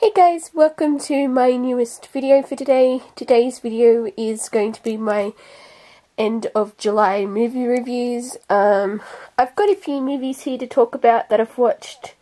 Hey guys, welcome to my newest video for today. Today's video is going to be my end of July movie reviews. I've got a few movies here to talk about that I've watched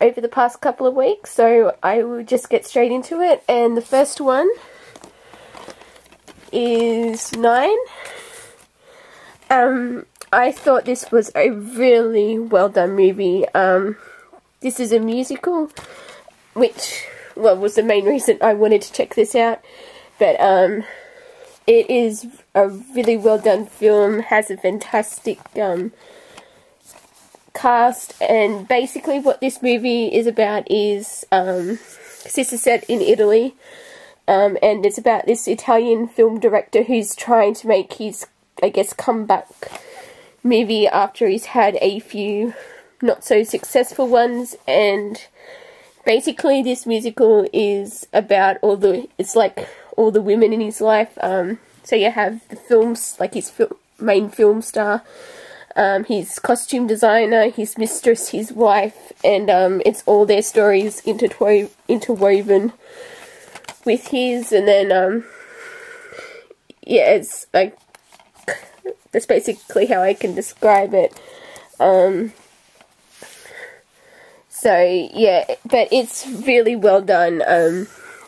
over the past couple of weeks, so I will just get straight into it. And the first one is 9. I thought this was a really well done movie. This is a musical, which, well, was the main reason I wanted to check this out. But it is a really well done film, has a fantastic cast, and basically what this movie is about is, this is set in Italy, and it's about this Italian film director who's trying to make his, I guess, comeback movie after he's had a few not so successful ones. And basically this musical is about all the women in his life. So you have the films, like his main film star, his costume designer, his mistress, his wife, and it's all their stories interwoven with his. And then yeah, it's like, that's basically how I can describe it. So yeah, but it's really well done,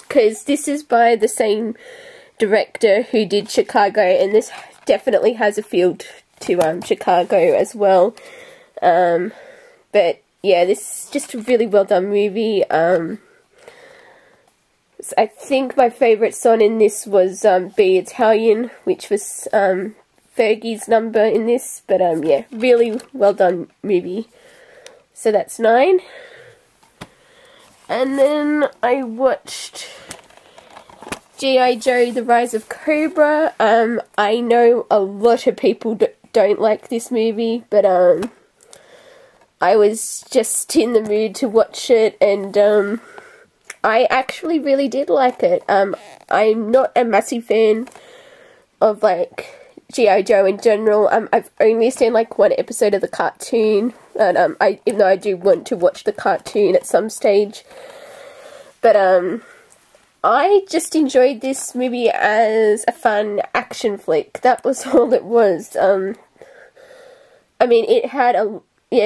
because this is by the same director who did Chicago, and this definitely has a feel to Chicago as well. But yeah, this is just a really well done movie. I think my favourite song in this was Be Italian, which was Fergie's number in this. But yeah, really well done movie. So that's 9. And then I watched G.I. Joe, The Rise of Cobra. I know a lot of people don't like this movie, but I was just in the mood to watch it, and I actually really did like it. I'm not a massive fan of, like, G.I. Joe in general. I've only seen like one episode of the cartoon, and even though I do want to watch the cartoon at some stage, but I just enjoyed this movie as a fun action flick. That was all it was. I mean, it had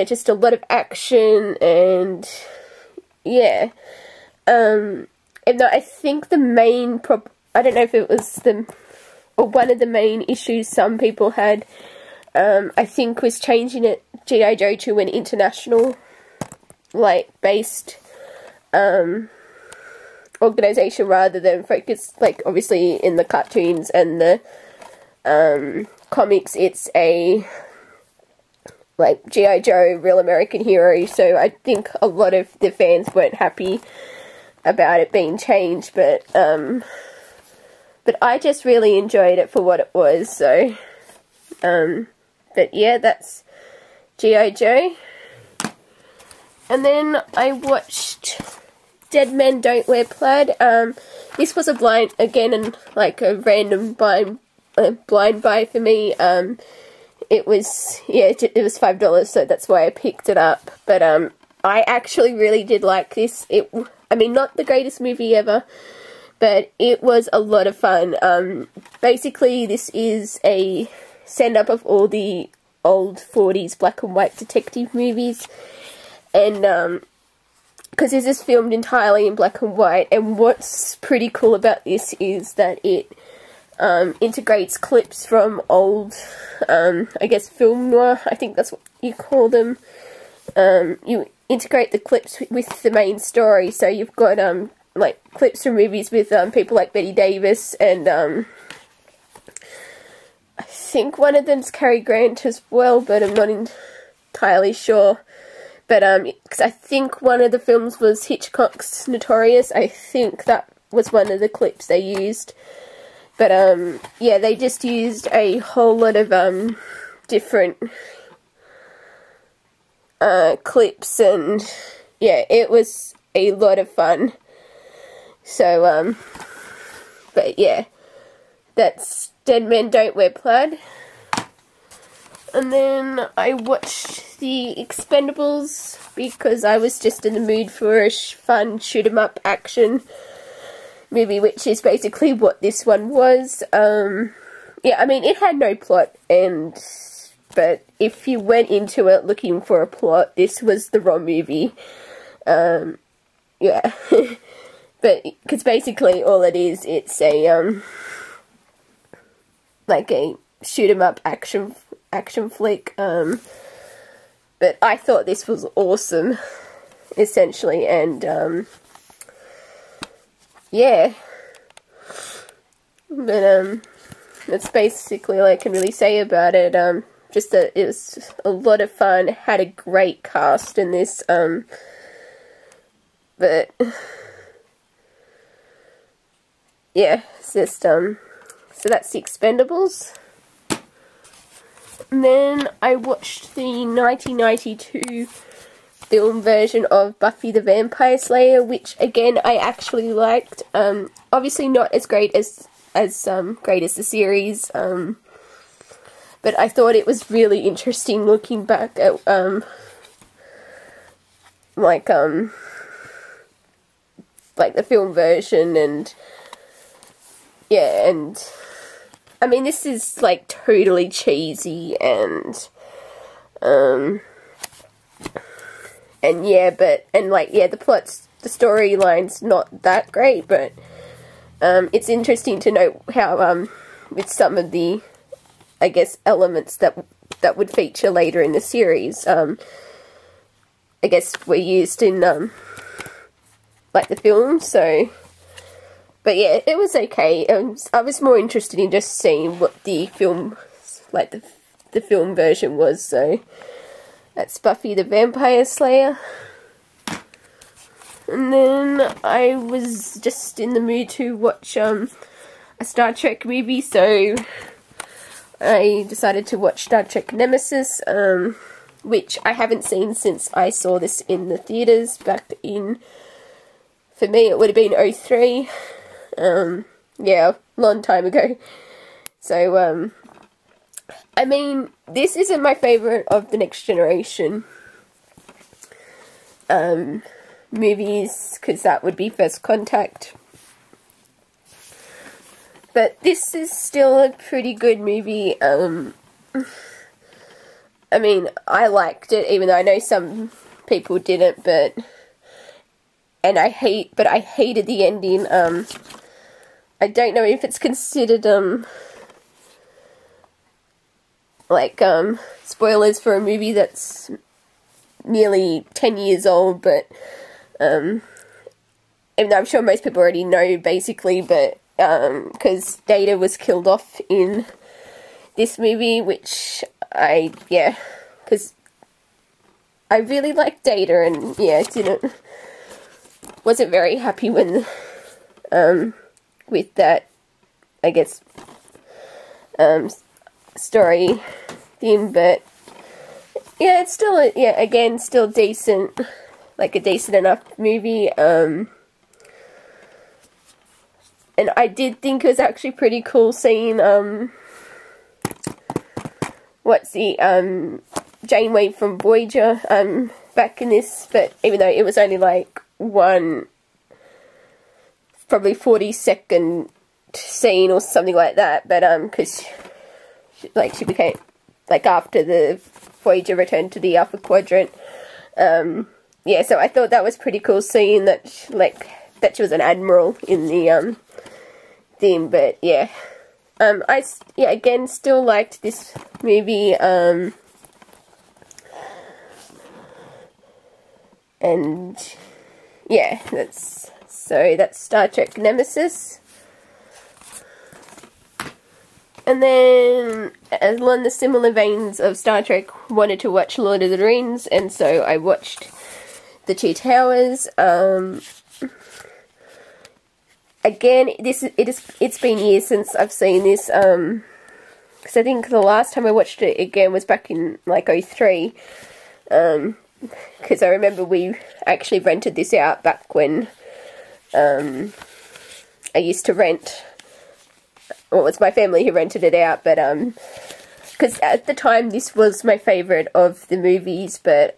just a lot of action, and yeah, and I think the main I don't know if it was one of the main issues some people had, I think, was changing it, G.I. Joe, to an international, like, based, organisation, rather than focus, like, obviously in the cartoons and the, comics, it's a, like, G.I. Joe, real American hero, so I think a lot of the fans weren't happy about it being changed, but I just really enjoyed it for what it was, so, but yeah, that's G.I. Joe. And then I watched Dead Men Don't Wear Plaid. This was a random blind buy for me. It was $5, so that's why I picked it up, but, I actually really did like this. I mean, not the greatest movie ever, but it was a lot of fun. Basically, this is a send-up of all the old 40s black and white detective movies, and because this is filmed entirely in black and white, and what's pretty cool about this is that it integrates clips from old, I guess, film noir, I think that's what you call them. You integrate the clips with the main story, so you've got, like, clips from movies with people like Betty Davis, and I think one of them's Cary Grant as well, but I'm not entirely sure. But because I think one of the films was Hitchcock's Notorious. I think that was one of the clips they used. But yeah, they just used a whole lot of different clips, and yeah, it was a lot of fun. So, but yeah, that's Dead Men Don't Wear Plaid. And then I watched the Expendables because I was just in the mood for a fun shoot-'em-up action movie, which is basically what this one was. Yeah, I mean, it had no plot, but if you went into it looking for a plot, this was the wrong movie. Yeah. But, because basically all it is, it's a, like a shoot-'em-up action flick, but I thought this was awesome, essentially, and, yeah, but, that's basically all I can really say about it. Just that it was a lot of fun, had a great cast in this, but, yeah, it's just, so that's the Expendables. And then I watched the 1992 film version of Buffy the Vampire Slayer, which again I actually liked. Obviously not as great as great as the series, but I thought it was really interesting looking back at like the film version, and yeah, and I mean, this is, like, totally cheesy, and yeah, the storyline's not that great, but, it's interesting to know how, with some of the, I guess, elements that would feature later in the series, I guess were used in, like, the film, so... But yeah, it was okay. I was more interested in just seeing what the film, like the film version was, so that's Buffy the Vampire Slayer. And then I was just in the mood to watch a Star Trek movie, so I decided to watch Star Trek Nemesis, which I haven't seen since I saw this in the theatres back in, for me it would have been 2003. Yeah, long time ago. So, I mean, this isn't my favourite of the Next Generation, movies, because that would be First Contact. But this is still a pretty good movie. I mean, I liked it, even though I know some people didn't, I hated the ending. I don't know if it's considered, spoilers for a movie that's nearly 10 years old, but, even though I'm sure most people already know, basically, but, because Data was killed off in this movie, which because I really liked Data, and, yeah, wasn't very happy when, with that, I guess, story theme, but yeah, it's still, again, still decent, like a decent enough movie, and I did think it was actually pretty cool seeing, Janeway from Voyager, back in this, but even though it was only, like, one, probably 40-second scene or something like that, but, because, she became, like, after the Voyager returned to the Alpha Quadrant, yeah, so I thought that was pretty cool seeing that, that she was an admiral in the, theme, but, yeah, again, still liked this movie, and, yeah, that's Star Trek Nemesis. And then, along the similar veins of Star Trek, wanted to watch Lord of the Rings, and so I watched The Two Towers. Again, it's been years since I've seen this, because I think the last time I watched it again was back in, like, 2003, because I remember we actually rented this out back when, I used to rent, well, it was my family who rented it out, but, because at the time this was my favourite of the movies, but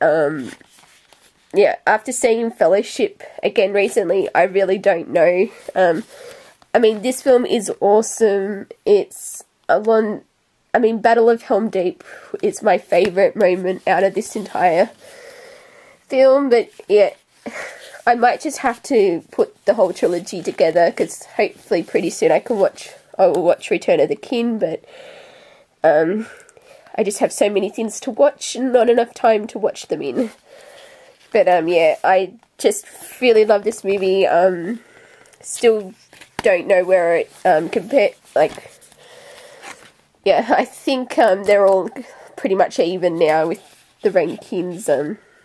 yeah, after seeing Fellowship again recently, I really don't know. I mean, this film is awesome. It's I mean, Battle of Helm Deep is my favourite moment out of this entire film, but yeah, I might just have to put the whole trilogy together, because hopefully pretty soon I will watch Return of the King, but I just have so many things to watch and not enough time to watch them in. But yeah, I just really love this movie. Still don't know where it like, yeah, I think they're all pretty much even now with the rankings,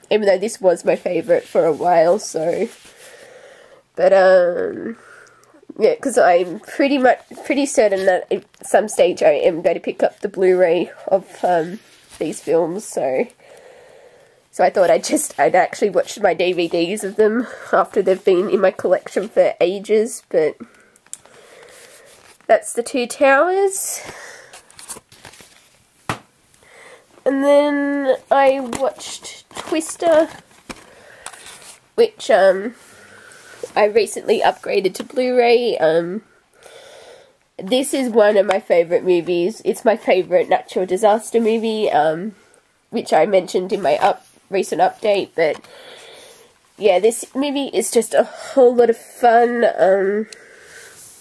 even though this was my favourite for a while, so, but yeah, because I'm pretty certain that at some stage I am going to pick up the Blu-ray of these films, so I thought I'd actually watch my DVDs of them after they've been in my collection for ages. But that's The Two Towers. And then I watched Twister, which I recently upgraded to Blu-ray. This is one of my favourite movies. It's my favourite natural disaster movie, which I mentioned in my recent update, but yeah, this movie is just a whole lot of fun,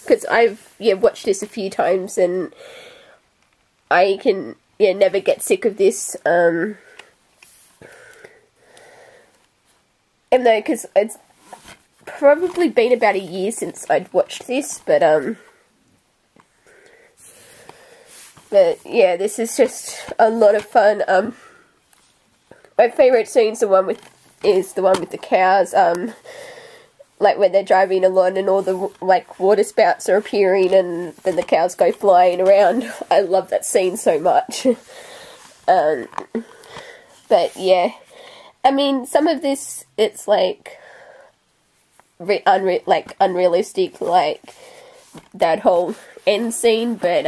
because I've watched this a few times, and I can never get sick of this, even though, because it's probably been about a year since I'd watched this, but yeah, this is just a lot of fun. My favourite scene's the one with the cows, like when they're driving along and all the, like, water spouts are appearing and then the cows go flying around. I love that scene so much. But yeah, I mean, some of this, it's like, unrealistic, like that whole end scene, but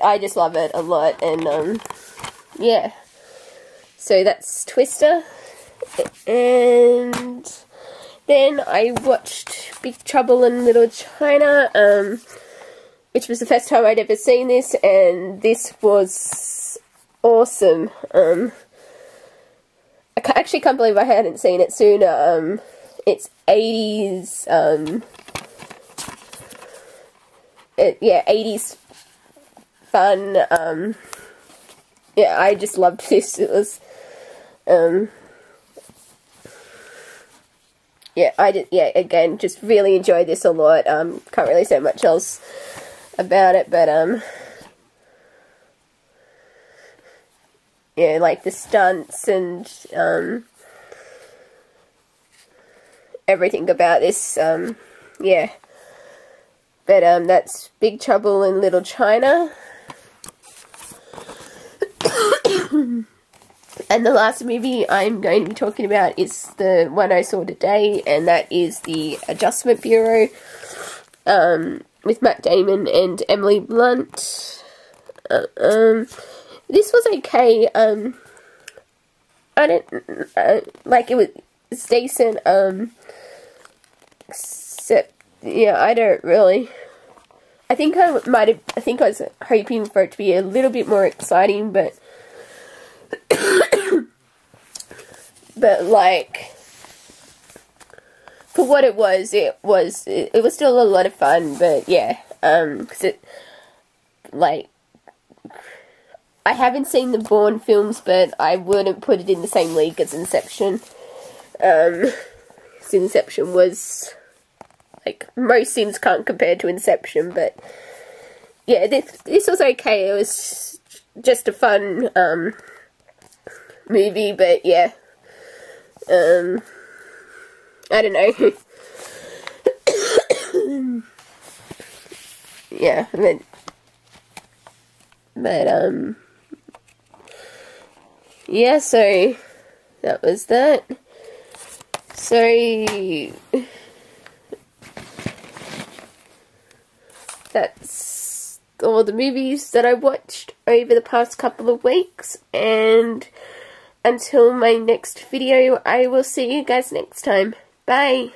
I just love it a lot, and yeah, so that's Twister. And then I watched Big Trouble in Little China, which was the first time I'd ever seen this, and this was awesome. I actually can't believe I hadn't seen it sooner. It's 80s, 80s fun. Yeah, I just loved this. It was, again, just really enjoyed this a lot. Can't really say much else about it, but, yeah, like the stunts and, everything about this, yeah. But, that's Big Trouble in Little China. And the last movie I'm going to be talking about is the one I saw today, and that is The Adjustment Bureau, with Matt Damon and Emily Blunt. This was okay. I don't like it. Was decent. Except, yeah, I don't really. I think I was hoping for it to be a little bit more exciting, but. But, like, for what it was still a lot of fun, but, yeah, because it, like, I haven't seen the Bourne films, but I wouldn't put it in the same league as Inception. Inception was, like, most things can't compare to Inception, but, yeah, this was okay. It was just a fun, movie, but, yeah. I don't know. Yeah, but, yeah, so, that was that. So, all the movies that I watched over the past couple of weeks, and until my next video, I will see you guys next time. Bye!